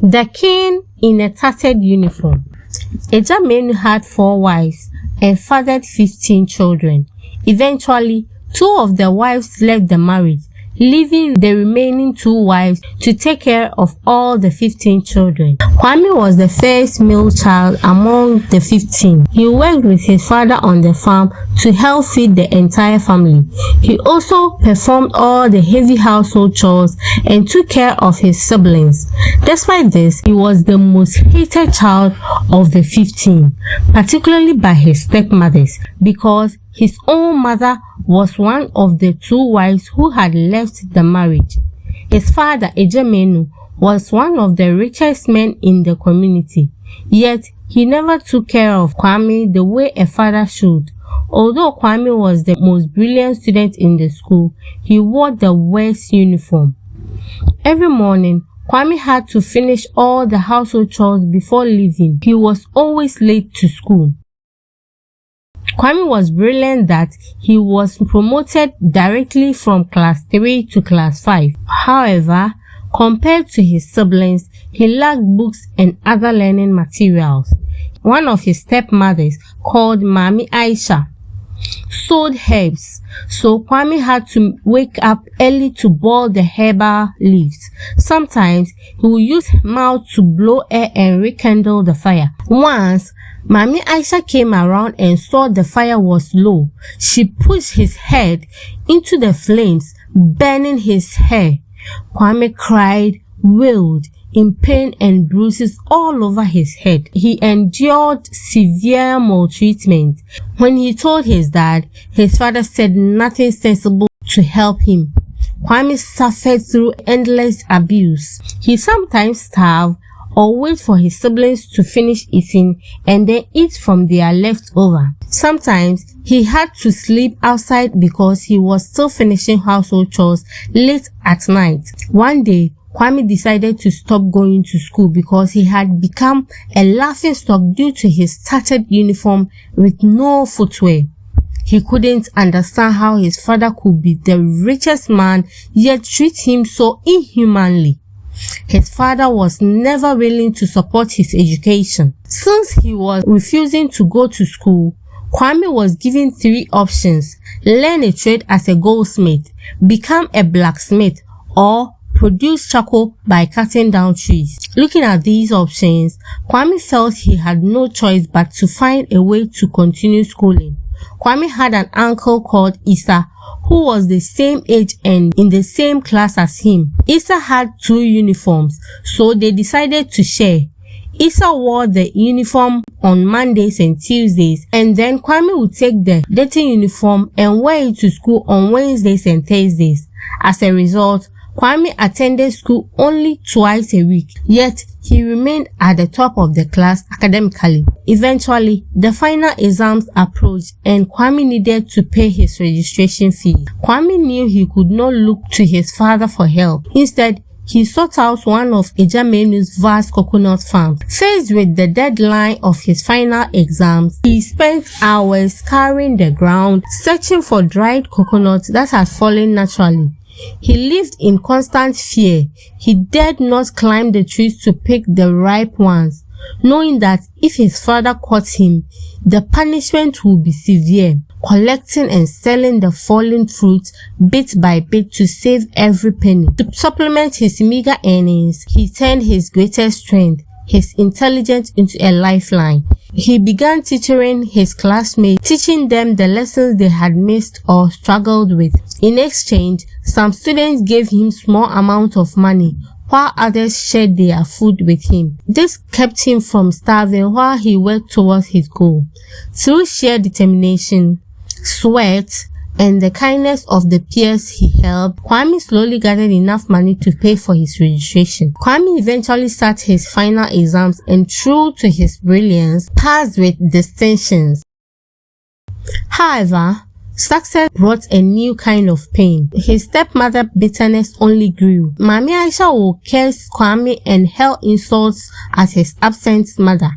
The king in a tattered uniform. Ejamenu had 4 wives and fathered 15 children. Eventually, 2 of the wives left the marriage, leaving the remaining 2 wives to take care of all the 15 children. Kwame was the first male child among the 15. He worked with his father on the farm to help feed the entire family. He also performed all the heavy household chores and took care of his siblings. Despite this, he was the most hated child of the 15, particularly by his stepmothers, because his own mother was one of the 2 wives who had left the marriage. His father, Ejamenu, was one of the richest men in the community, yet he never took care of Kwame the way a father should. Although Kwame was the most brilliant student in the school, he wore the worst uniform. Every morning, Kwame had to finish all the household chores before leaving. He was always late to school. Kwame was brilliant that he was promoted directly from class 3 to class 5. However, compared to his siblings, he lacked books and other learning materials. One of his stepmothers, called Mami Aisha, sowed herbs, so Kwame had to wake up early to boil the herbal leaves. Sometimes he would use mouth to blow air and rekindle the fire. Once, Mami Aisha came around and saw the fire was low. She pushed his head into the flames, burning his hair. Kwame cried, wailed in pain and bruises all over his head. He endured severe maltreatment. When he told his dad, his father said nothing sensible to help him. Kwame suffered through endless abuse. He sometimes starved or wait for his siblings to finish eating and then eat from their leftover. Sometimes he had to sleep outside because he was still finishing household chores late at night. One day, Kwame decided to stop going to school because he had become a laughingstock due to his tattered uniform with no footwear. He couldn't understand how his father could be the richest man yet treat him so inhumanly. His father was never willing to support his education. Since he was refusing to go to school, Kwame was given 3 options: learn a trade as a goldsmith, become a blacksmith, or produce charcoal by cutting down trees. Looking at these options, Kwame felt he had no choice but to find a way to continue schooling. Kwame had an uncle called Issa, who was the same age and in the same class as him. Issa had 2 uniforms, so they decided to share. Issa wore the uniform on Mondays and Tuesdays, and then Kwame would take the dirty uniform and wear it to school on Wednesdays and Thursdays. As a result, Kwame attended school only twice a week, yet he remained at the top of the class academically. Eventually, the final exams approached and Kwame needed to pay his registration fee. Kwame knew he could not look to his father for help. Instead, he sought out one of Ejamenu's vast coconut farms. Faced with the deadline of his final exams, he spent hours scouring the ground, searching for dried coconuts that had fallen naturally. He lived in constant fear. He dared not climb the trees to pick the ripe ones, knowing that if his father caught him, the punishment would be severe. Collecting and selling the fallen fruit bit by bit to save every penny. To supplement his meager earnings, he turned his greatest strength, his intelligence, into a lifeline. He began tutoring his classmates, teaching them the lessons they had missed or struggled with. In exchange, some students gave him small amounts of money, while others shared their food with him. This kept him from starving while he worked towards his goal. Through sheer determination, sweat, and the kindness of the peers he helped, Kwame slowly gathered enough money to pay for his registration. Kwame eventually sat his final exams and, true to his brilliance, passed with distinctions. However, success brought a new kind of pain. His stepmother's bitterness only grew. Mami Aisha would curse Kwame and hurl insults at his absent mother.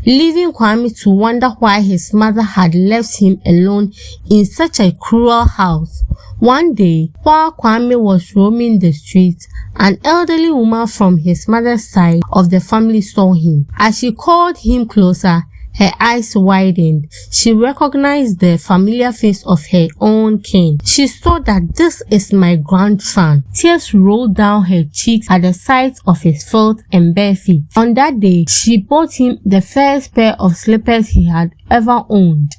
leaving Kwame to wonder why his mother had left him alone in such a cruel house. One day, while Kwame was roaming the streets, an elderly woman from his mother's side of the family saw him. As she called him closer, her eyes widened. She recognized the familiar face of her own kin. She saw that this is my grandson. Tears rolled down her cheeks at the sight of his filth and bare feet. On that day, she bought him the first pair of slippers he had ever owned.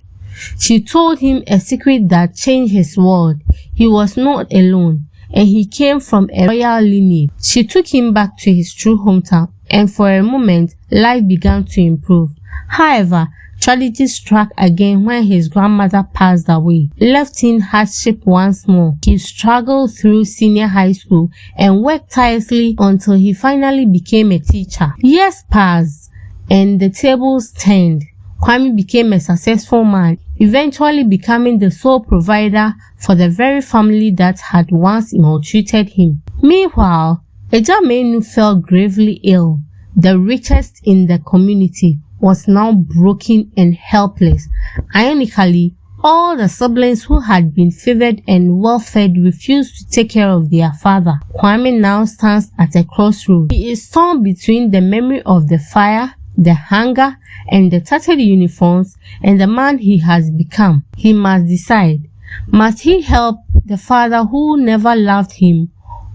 She told him a secret that changed his world. He was not alone, and he came from a royal lineage. She took him back to his true hometown, and for a moment, life began to improve. However, tragedy struck again when his grandmother passed away, left in hardship once more. He struggled through senior high school and worked tirelessly until he finally became a teacher. Years passed, and the tables turned. Kwame became a successful man, eventually becoming the sole provider for the very family that had once maltreated him. Meanwhile, Ejamenu fell gravely ill. The richest in the community was now broken and helpless. Ironically, all the siblings who had been favored and well-fed refused to take care of their father. Kwame now stands at a crossroads. He is torn between the memory of the fire, the hunger, and the tattered uniforms, and the man he has become. He must decide. Must he help the father who never loved him,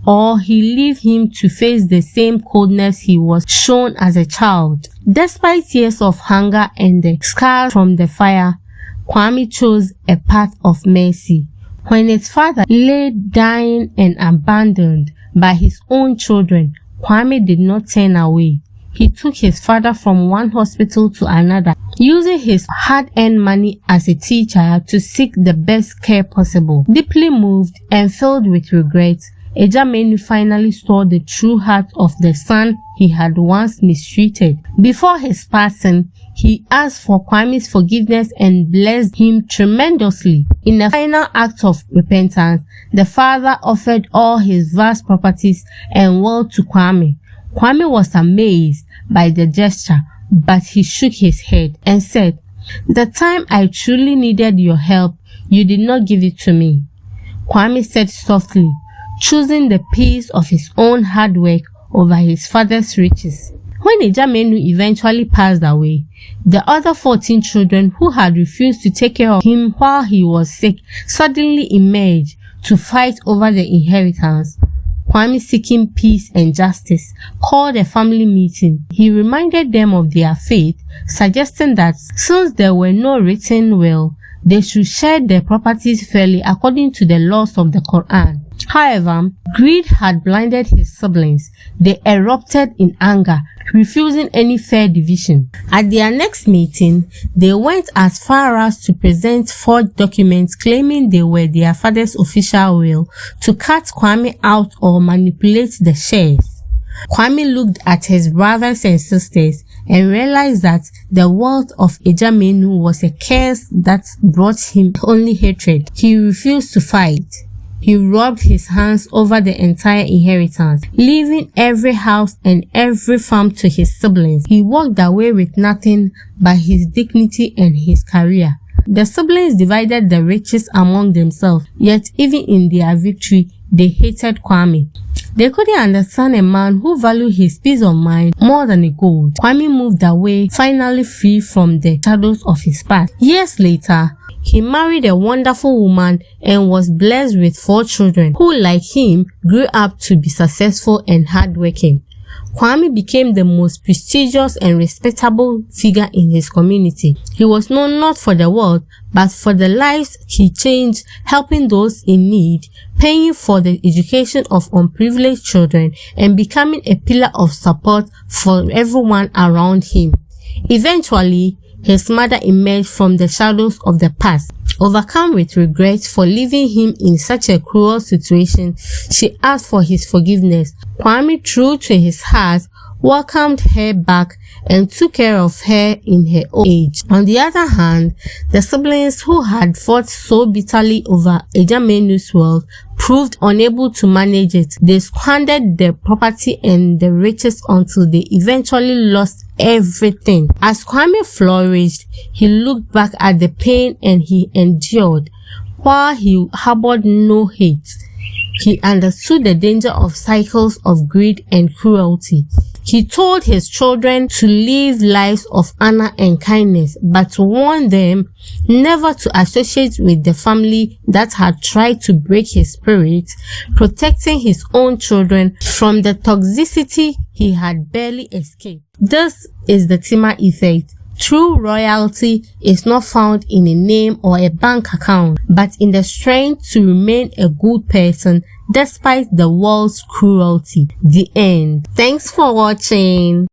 or he leave him to face the same coldness he was shown as a child? Despite years of hunger and the scars from the fire, Kwame chose a path of mercy. When his father lay dying and abandoned by his own children, Kwame did not turn away. He took his father from one hospital to another, using his hard-earned money as a teacher to seek the best care possible. Deeply moved and filled with regret, Ejamenu finally saw the true heart of the son he had once mistreated. Before his passing, he asked for Kwame's forgiveness and blessed him tremendously. In a final act of repentance, the father offered all his vast properties and wealth to Kwame. Kwame was amazed by the gesture, but he shook his head and said, "The time I truly needed your help, you did not give it to me." Kwame said softly, choosing the peace of his own hard work over his father's riches. When Ejamenu eventually passed away, the other 14 children who had refused to take care of him while he was sick suddenly emerged to fight over the inheritance. Kwame, seeking peace and justice, called a family meeting. He reminded them of their faith, suggesting that since there were no written will, they should share their properties fairly according to the laws of the Quran. However, greed had blinded his siblings. They erupted in anger, refusing any fair division. At their next meeting, they went as far as to present forged documents claiming they were their father's official will to cut Kwame out or manipulate the shares. Kwame looked at his brothers and sisters and realized that the wealth of Ejamenu was a curse that brought him only hatred. He refused to fight. He rubbed his hands over the entire inheritance, leaving every house and every farm to his siblings. He walked away with nothing but his dignity and his career. The siblings divided the riches among themselves, yet even in their victory, they hated Kwame. They couldn't understand a man who valued his peace of mind more than a gold. Kwame moved away, finally free from the shadows of his past. Years later, he married a wonderful woman and was blessed with 4 children who, like him, grew up to be successful and hardworking. Kwame became the most prestigious and respectable figure in his community. He was known not for the wealth, but for the lives he changed, helping those in need, paying for the education of unprivileged children, and becoming a pillar of support for everyone around him. Eventually, his mother emerged from the shadows of the past. Overcome with regret for leaving him in such a cruel situation, she asked for his forgiveness. Kwame, true to his heart, welcomed her back, and took care of her in her old age. On the other hand, the siblings who had fought so bitterly over Ejamenu's wealth proved unable to manage it. They squandered their property and the riches until they eventually lost everything. As Kwame flourished, he looked back at the pain and he endured. While he harbored no hate, he understood the danger of cycles of greed and cruelty. He told his children to live lives of honor and kindness, but to warn them never to associate with the family that had tried to break his spirit, protecting his own children from the toxicity he had barely escaped. This is the Tima effect. True royalty is not found in a name or a bank account, but in the strength to remain a good person despite the world's cruelty. The end. Thanks for watching.